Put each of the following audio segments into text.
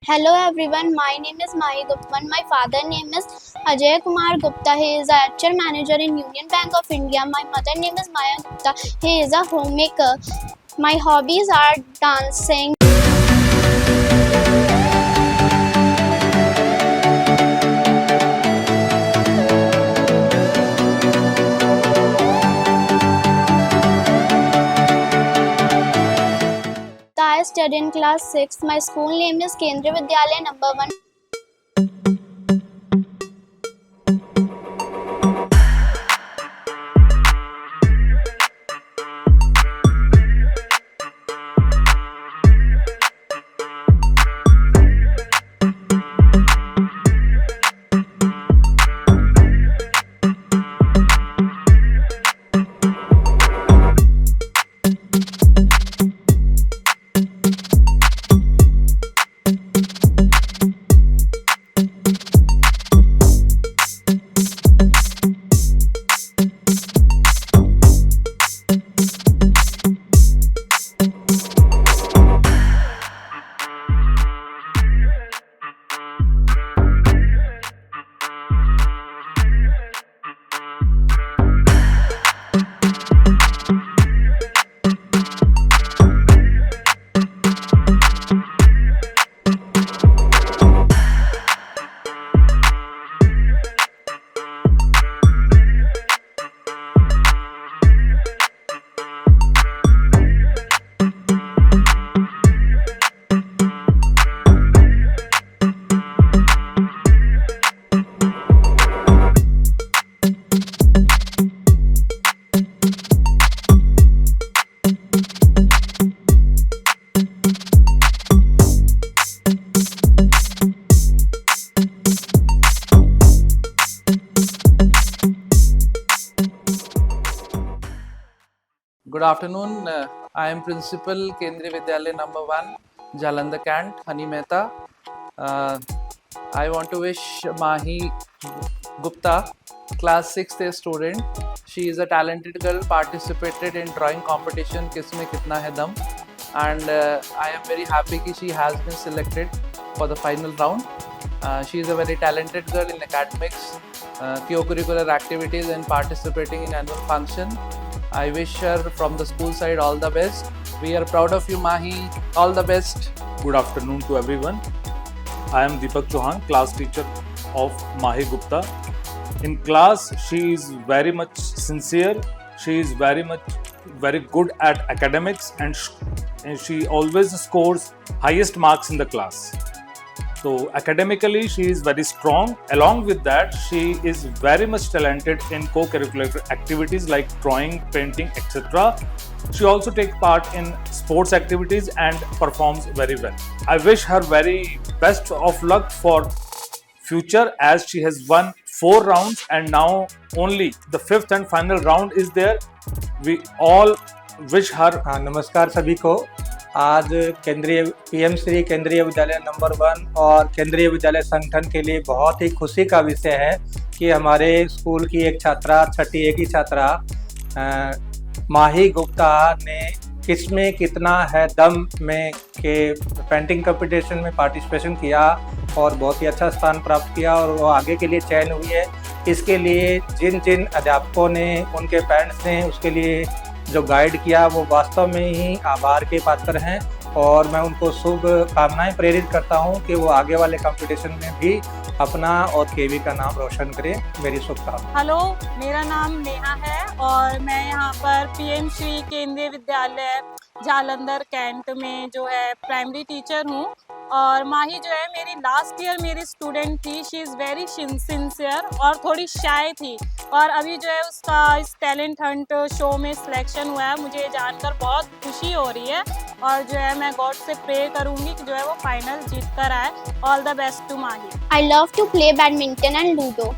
Hello everyone, my name is Mahi Gupta. My father name is Ajay Kumar Gupta. He is a HR manager in Union Bank of India. My mother name is Maya Gupta. He is a homemaker. My hobbies are dancing. I study in class 6. My school name is Kendriya Vidyalaya number 1. Good afternoon. I am Principal Kendriya Vidyalaya number 1, Jalandhar Cant, Hani Mehta. I want to wish Mahi Gupta, class 6th student. She is a talented girl, participated in drawing competition Kisme Kitna Hai Dam, and I am very happy that she has been selected for the final round. She is a very talented girl in academics, co-curricular activities and participating in annual function. I wish her from the school side all the best. We are proud of you, Mahi. All the best. Good afternoon to everyone. I am Deepak Chauhan, class teacher of Mahi Gupta. In class, she is very much sincere. She is very good at academics, and she always scores highest marks in the class. So academically, she is very strong. Along with that, she is very much talented in co-curricular activities like drawing, painting, etc. She also takes part in sports activities and performs very well. I wish her very best of luck for future, as she has won 4 rounds and now only the 5th and final round is there. We all wish her. नमस्कार सभी को। आज केंद्रीय PM Shri केंद्रीय विद्यालय number 1 और केंद्रीय विद्यालय संगठन के लिए बहुत ही खुशी का विषय है कि हमारे स्कूल की एक छात्रा, छठी ए की छात्रा माही गुप्ता ने किसमें कितना है दम में के पेंटिंग कंपटीशन में पार्टिसिपेशन किया और बहुत ही अच्छा स्थान प्राप्त किया और वो आगे के लिए चयन हुई है। इसके लिए जिन जिन अध्यापकों ने, उनके पेरेंट्स ने उसके लिए जो गाइड किया, वो वास्तव में ही आभार के पात्र हैं और मैं उनको शुभ कामनाएं प्रेरित करता हूं कि वो आगे वाले कंपटीशन में भी अपना और केवी का नाम रोशन करें। मेरी शुभकामनाएं। हेलो, मेरा नाम नेहा है और मैं यहाँ पर पीएम श्री केंद्रीय विद्यालय जालंधर कैंट में जो है प्राइमरी टीचर हूँ और माही जो है मेरी लास्ट ईयर मेरी स्टूडेंट थी। शी इज़ वेरी सिंसियर और थोड़ी शाय थी और अभी जो है उसका इस टैलेंट हंट शो में सिलेक्शन हुआ है। मुझे जानकर बहुत खुशी हो रही है और जो है मैं गॉड से प्रे करूँगी कि जो है वो फाइनल जीत कर आए। All the best to Mahi. I love to play badminton and ludo.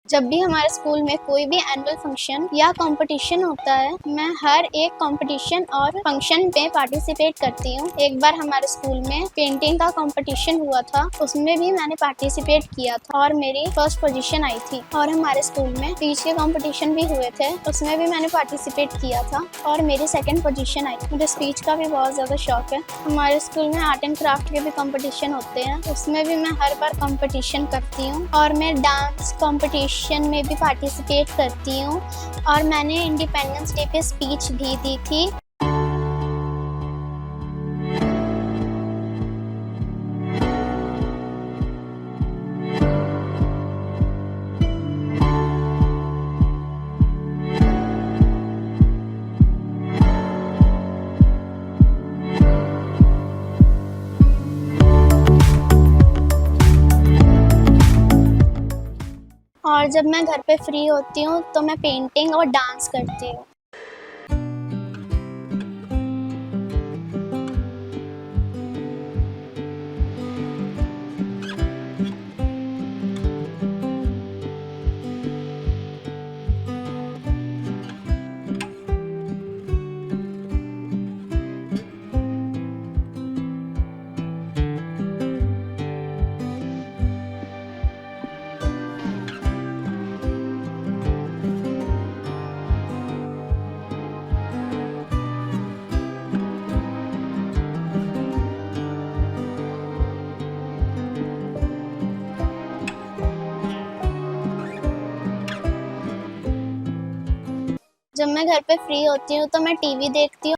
जब भी हमारे स्कूल में कोई भी एनुअल फंक्शन या कंपटीशन होता है, मैं हर एक कंपटीशन और फंक्शन पे पार्टिसिपेट करती हूँ। एक बार हमारे स्कूल में पेंटिंग का कंपटीशन हुआ था, उसमें भी मैंने पार्टिसिपेट किया था और मेरी फर्स्ट पोजीशन आई थी। और हमारे स्कूल में स्पीच के कंपटीशन भी हुए थे, उसमें भी मैंने पार्टिसिपेट किया था और मेरी सेकंड पोजीशन आई। मुझे स्पीच का भी बहुत ज़्यादा शौक है। हमारे स्कूल में आर्ट एंड क्राफ्ट के भी कंपटीशन होते हैं, उसमें भी मैं हर बार कंपटीशन करती हूँ। और मैं डांस कंपटीशन में भी पार्टिसिपेट करती हूँ और मैंने इंडिपेंडेंस डे पे स्पीच भी दी थी। और जब मैं घर पे फ्री होती हूँ तो मैं पेंटिंग और डांस करती हूँ। जब मैं घर पे फ्री होती हूँ तो मैं टीवी देखती हूँ।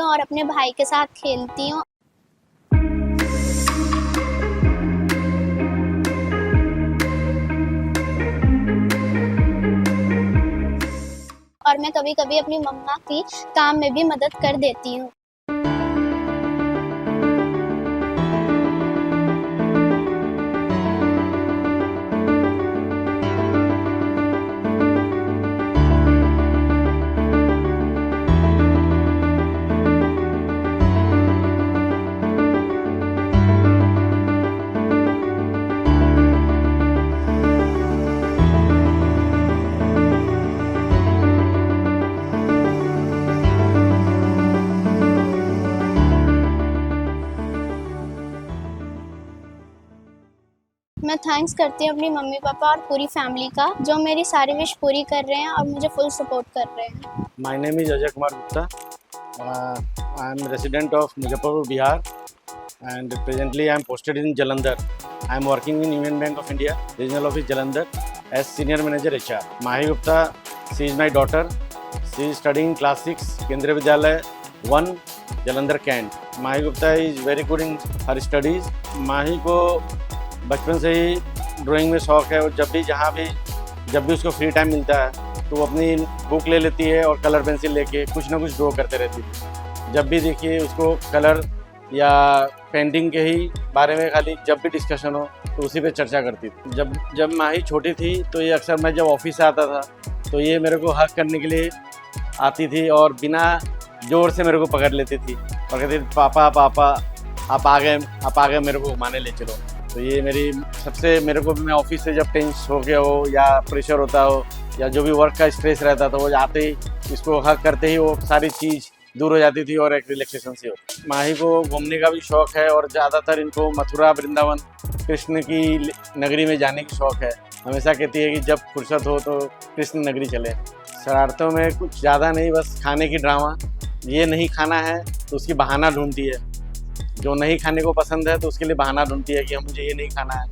और अपने भाई के साथ खेलती हूँ। और मैं कभी कभी अपनी मम्मा की काम में भी मदद कर देती हूँ। मैं थैंक्स करती हूँ अपनी मम्मी पापा और पूरी फैमिली का, जो मेरी सारी विश पूरी कर रहे हैं और मुझे फुल सपोर्ट कर रहे हैं। My name is Ajay Kumar Gupta. I am resident of Muzaffarpur, Bihar, and presently I am posted in Jalandhar. I am working in Union Bank of India, Regional Office Jalandhar, as Senior Manager HR. Mahi Gupta, she is my daughter. She is studying class 6, Kendriya Vidyalaya 1, Jalandhar Kent. Mahi Gupta is very good in her studies. Mahi को बचपन से ही drawing में शौक़ है और जब भी उसको फ्री टाइम मिलता है तो वो अपनी बुक ले लेती है और कलर पेंसिल लेके कुछ ना कुछ ड्रॉ करते रहती है। जब भी देखिए उसको कलर या पेंटिंग के ही बारे में खाली जब भी डिस्कशन हो तो उसी पे चर्चा करती थी। जब माही छोटी थी तो ये अक्सर मैं जब ऑफिस से आता था तो ये मेरे को हक करने के लिए आती थी और बिना जोर से मेरे को पकड़ लेती थी और कहती थी पापा पापा आप आ गए मेरे को घुमाने ले चलो। तो ये मेरे को भी मैं ऑफिस से जब टेंस हो गया हो या प्रेशर होता हो या जो भी वर्क का स्ट्रेस रहता था वो आते ही इसको हक करते ही वो सारी चीज़ दूर हो जाती थी और एक रिलैक्सेशन सी होती। माही को घूमने का भी शौक़ है और ज़्यादातर इनको मथुरा वृंदावन कृष्ण की नगरी में जाने की शौक़ है। हमेशा कहती है कि जब फुर्सत हो तो कृष्ण नगरी चले। शरारतों में कुछ ज़्यादा नहीं, बस खाने की ड्रामा। ये नहीं खाना है तो उसकी बहाना ढूंढती है, जो नहीं खाने को पसंद है तो उसके लिए बहाना ढूंढती है कि मुझे ये नहीं खाना है,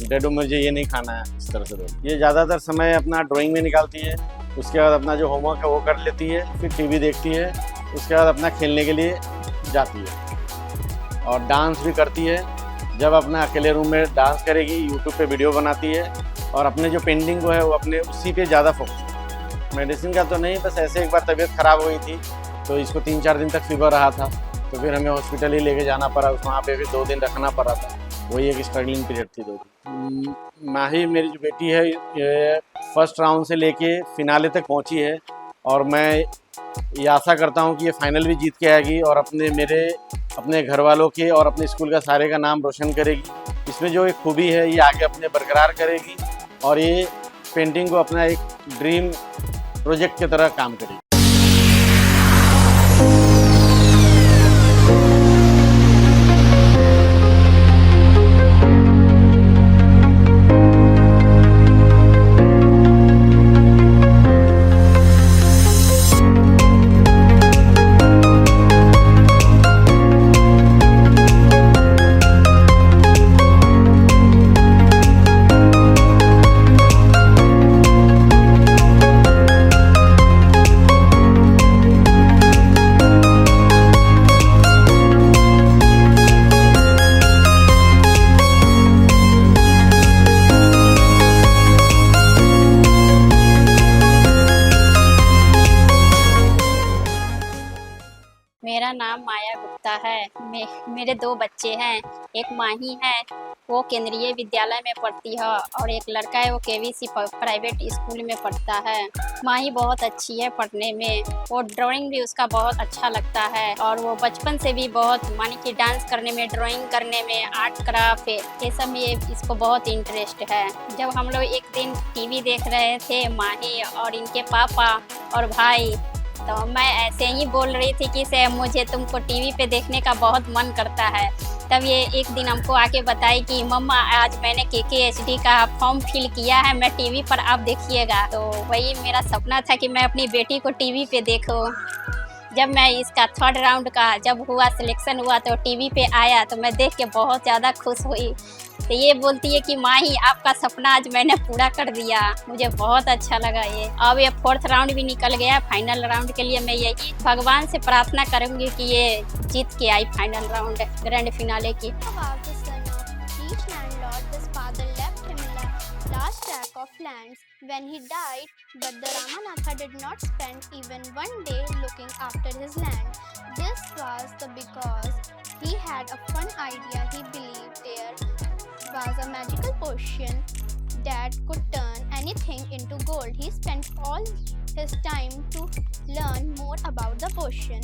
डैडो मुझे ये नहीं खाना है, इस तरह से बोलती है। ये ज़्यादातर समय अपना ड्राइंग में निकालती है, उसके बाद अपना जो होमवर्क है वो कर लेती है, फिर टीवी देखती है, उसके बाद अपना खेलने के लिए जाती है और डांस भी करती है। जब अपना अकेले रूम में डांस करेगी, यूट्यूब पे वीडियो बनाती है और अपने जो पेंटिंग को है वो अपने उसी पे ज़्यादा फोकस। मेडिसिन का तो नहीं, बस ऐसे एक बार तबीयत ख़राब हुई थी तो इसको 3-4 दिन तक फीवर रहा था, तो फिर हमें हॉस्पिटल ही लेके जाना पड़ा, वहाँ पे भी 2 दिन रखना पड़ा था। वही एक स्ट्रगलिंग पीरियड थी 2 दिन। माही मेरी जो बेटी है ये फर्स्ट राउंड से लेके फिनाले तक पहुँची है और मैं ये आशा करता हूँ कि ये फाइनल भी जीत के आएगी और अपने घर वालों के और अपने स्कूल का सारे का नाम रोशन करेगी। इसमें जो एक खूबी है ये आगे अपने बरकरार करेगी और ये पेंटिंग को अपना एक ड्रीम प्रोजेक्ट की तरह काम करेगी। मेरा नाम माया गुप्ता है। मेरे 2 बच्चे हैं, एक माही है वो केंद्रीय विद्यालय में पढ़ती है और एक लड़का है वो केवीसी प्राइवेट स्कूल में पढ़ता है। माही बहुत अच्छी है पढ़ने में, वो ड्राइंग भी उसका बहुत अच्छा लगता है और वो बचपन से भी बहुत मानी कि डांस करने में, ड्राइंग करने में, आर्ट क्राफ्ट ये सब में इसको बहुत इंटरेस्ट है। जब हम लोग एक दिन टीवी देख रहे थे माही और इनके पापा और भाई, तो मैं ऐसे ही बोल रही थी कि से मुझे तुमको टीवी पे देखने का बहुत मन करता है। तब ये एक दिन हमको आके बताई कि मम्मा आज मैंने KKHD का फॉर्म फिल किया है, मैं टीवी पर आप देखिएगा। तो वही मेरा सपना था कि मैं अपनी बेटी को टीवी पे देखूं। जब मैं इसका 3rd राउंड का जब हुआ सिलेक्शन हुआ तो टीवी पे आया तो मैं देख के बहुत ज़्यादा खुश हुई। तो ये बोलती है कि माही आपका सपना आज मैंने पूरा कर दिया, मुझे बहुत अच्छा लगा ये। अब ये 4th राउंड भी निकल गया, फाइनल राउंड के लिए मैं यही भगवान से प्रार्थना करूंगी कि ये जीत के I final round grand finale की। About the son of each landlord, his father left him last track of lands when he died, but the Ramanatha did not spend even one day looking after his land. This was because he had a fun idea. He believed there was a magical potion that could turn anything into gold. He spent all his time to learn more about the potion.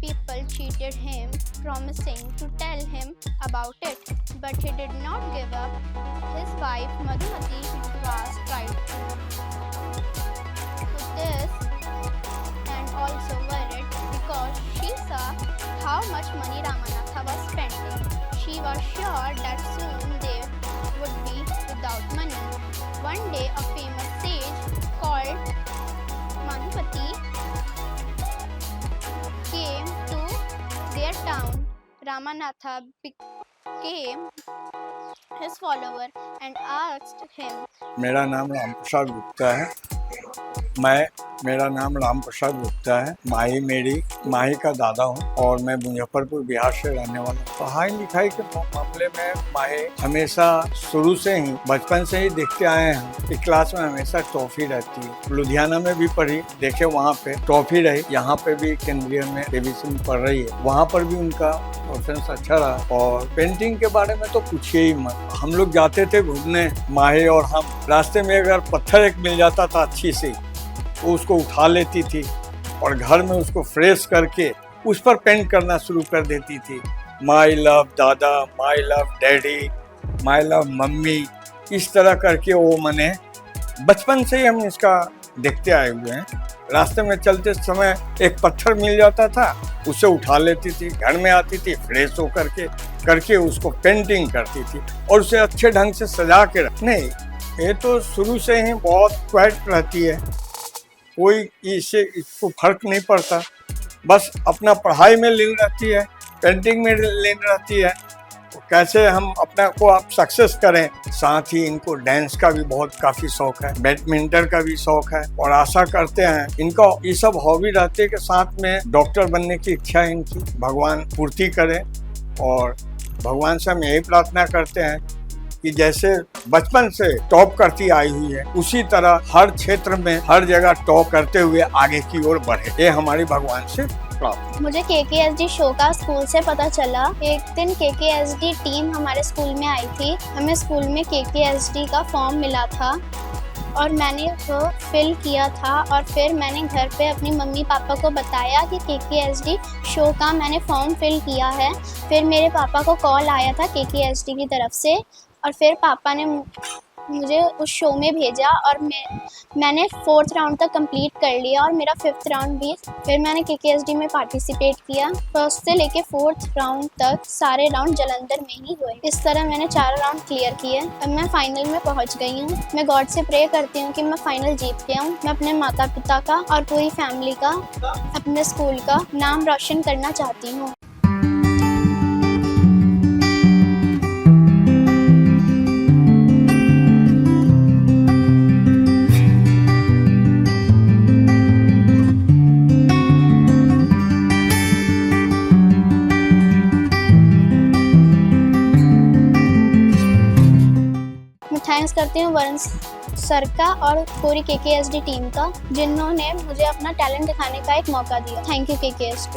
People cheated him, promising to tell him about it, but he did not give up. His wife Madhumati was tried to this and also worried because she saw how much money Ramanatha was spending. She was sure that soon they would be without money. One day, a famous sage called Madhumati came to their town. Ramanatha became his follower and asked him. मेरा नाम रामप्रसाद गुप्ता है। मेरा नाम रामप्रसाद गुप्ता है। माही का दादा हूँ और मैं मुजफ्फरपुर बिहार से रहने वाला हूँ। पढ़ाई लिखाई के मामले में माही हमेशा शुरू से ही बचपन से ही देखते आए हैं कि क्लास में हमेशा ट्रॉफी रहती है। लुधियाना में भी पढ़ी, देखे वहाँ पे ट्रॉफी रही, यहाँ पे भी केंद्रीय में केवीसी में पढ़ रही है, वहाँ पर भी उनका परफॉर्मेंस अच्छा रहा। और पेंटिंग के बारे में तो पूछिए ही मत। हम लोग जाते थे घूमने, माही और हम, रास्ते में अगर पत्थर एक मिल जाता था अच्छी सी, वो उसको उठा लेती थी और घर में उसको फ्रेश करके उस पर पेंट करना शुरू कर देती थी। माई लव दादा, my love daddy, my love mummy, इस तरह करके वो मैंने बचपन से ही हम इसका देखते आए हुए हैं। रास्ते में चलते समय एक पत्थर मिल जाता था, उसे उठा लेती थी, घर में आती थी, फ्रेश हो करके उसको पेंटिंग करती थी और उसे अच्छे ढंग से सजा के रखने। ये तो शुरू से ही बहुत क्वाइट रहती है, कोई इसको फर्क नहीं पड़ता, बस अपना पढ़ाई में लीन रहती है, पेंटिंग में लीन रहती है। कैसे हम अपने को आप सक्सेस करें। साथ ही इनको डांस का भी बहुत काफी शौक है, बैडमिंटन का भी शौक है और आशा करते हैं इनको ये सब हॉबी रहते के साथ में डॉक्टर बनने की इच्छा है इनकी, भगवान पूर्ति करें। और भगवान से हम यही प्रार्थना करते हैं कि जैसे बचपन से टॉप करती आई हुई है उसी तरह हर क्षेत्र में हर जगह टॉप करते हुए आगे की ओर बढ़े, ये हमारी भगवान से प्रार्थना। मुझे KKSD शो का स्कूल से पता चला। एक दिन KKSD टीम हमारे स्कूल में आई थी, हमें स्कूल में KKSD का फॉर्म मिला था और मैंने वो फिल किया था और फिर मैंने घर पे अपनी मम्मी पापा को बताया कि KKSD शो का मैंने फॉर्म फिल किया है। फिर मेरे पापा को कॉल आया था KKSD की तरफ से और फिर पापा ने मुझे उस शो में भेजा और मैंने 4th राउंड तक कंप्लीट कर लिया और मेरा 5th राउंड भी। फिर मैंने KKSD में पार्टिसिपेट किया। फर्स्ट से लेके 4th राउंड तक सारे राउंड जालंधर में ही हुए। इस तरह मैंने 4 राउंड क्लियर किए। अब मैं फाइनल में पहुंच गई हूँ। मैं गॉड से प्रे करती हूँ कि मैं फाइनल जीत के आऊँ। मैं अपने माता पिता का और पूरी फैमिली का, अपने स्कूल का नाम रोशन करना चाहती हूँ। थैंक्स करती हूँ वरुण सर का और पूरी KKSD टीम का, जिन्होंने मुझे अपना टैलेंट दिखाने का एक मौका दिया। Thank you KKSD।